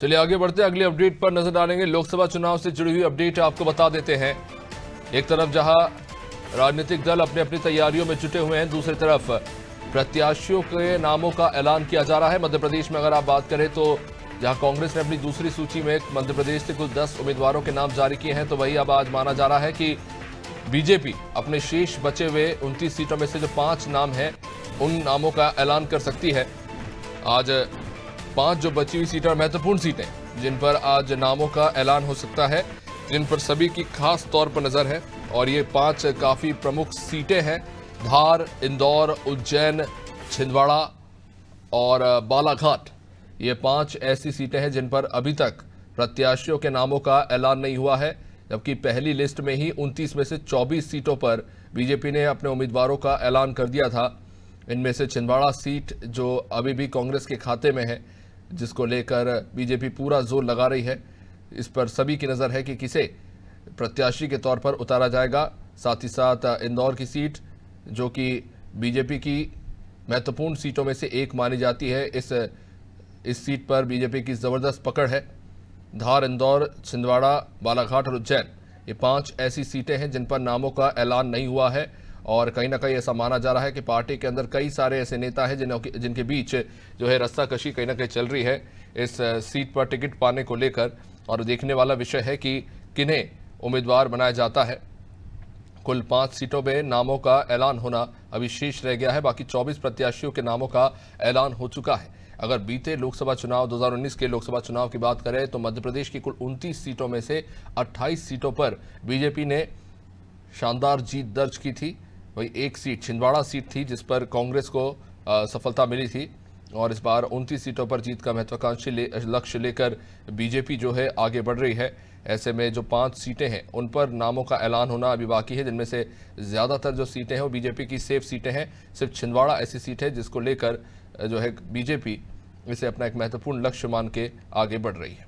चलिए आगे बढ़ते हैं, अगली अपडेट पर नजर डालेंगे। लोकसभा चुनाव से जुड़ी हुई अपडेट आपको बता देते हैं। एक तरफ जहां राजनीतिक दल अपनी अपनी तैयारियों में जुटे हुए हैं, दूसरी तरफ प्रत्याशियों के नामों का ऐलान किया जा रहा है। मध्य प्रदेश में अगर आप बात करें तो जहां कांग्रेस ने अपनी दूसरी सूची में मध्य प्रदेश से कुल 10 उम्मीदवारों के नाम जारी किए हैं, तो वही अब आज माना जा रहा है कि बीजेपी अपने शेष बचे हुए 29 सीटों में से जो 5 नाम हैं उन नामों का ऐलान कर सकती है। आज 5 जो बची हुई सीटें और महत्वपूर्ण सीटें जिन पर आज नामों का ऐलान हो सकता है, जिन पर सभी की खास तौर पर नजर है, और ये 5 काफी प्रमुख सीटें हैं। धार, इंदौर, उज्जैन, छिंदवाड़ा और बालाघाट, ये 5 ऐसी सीटें हैं जिन पर अभी तक प्रत्याशियों के नामों का ऐलान नहीं हुआ है, जबकि पहली लिस्ट में ही 29 में से 24 सीटों पर बीजेपी ने अपने उम्मीदवारों का ऐलान कर दिया था। इनमें से छिंदवाड़ा सीट जो अभी भी कांग्रेस के खाते में है, जिसको लेकर बीजेपी पूरा जोर लगा रही है, इस पर सभी की नज़र है कि किसे प्रत्याशी के तौर पर उतारा जाएगा। साथ ही साथ इंदौर की सीट जो कि बीजेपी की महत्वपूर्ण सीटों में से एक मानी जाती है, इस सीट पर बीजेपी की ज़बरदस्त पकड़ है। धार, इंदौर, छिंदवाड़ा, बालाघाट और उज्जैन, ये 5 ऐसी सीटें हैं जिन पर नामों का ऐलान नहीं हुआ है, और कहीं ना कहीं ऐसा माना जा रहा है कि पार्टी के अंदर कई सारे ऐसे नेता हैं जिनके बीच जो है रस्साकशी कहीं ना कहीं चल रही है इस सीट पर टिकट पाने को लेकर। और देखने वाला विषय है कि किन्हें उम्मीदवार बनाया जाता है। कुल 5 सीटों में नामों का ऐलान होना अभी शेष रह गया है। बाकी 24 प्रत्याशियों के नामों का ऐलान हो चुका है। अगर बीते लोकसभा चुनाव 2019 के लोकसभा चुनाव की बात करें तो मध्य प्रदेश की कुल 29 सीटों में से 28 सीटों पर बीजेपी ने शानदार जीत दर्ज की थी। वही एक सीट छिंदवाड़ा सीट थी जिस पर कांग्रेस को सफलता मिली थी, और इस बार 29 सीटों पर जीत का महत्वाकांक्षी लक्ष्य लेकर बीजेपी जो है आगे बढ़ रही है। ऐसे में जो 5 सीटें हैं उन पर नामों का ऐलान होना अभी बाकी है, जिनमें से ज़्यादातर जो सीटें हैं वो बीजेपी की सेफ सीटें हैं। सिर्फ छिंदवाड़ा ऐसी सीट है जिसको लेकर जो है बीजेपी इसे अपना एक महत्वपूर्ण लक्ष्य मान के आगे बढ़ रही है।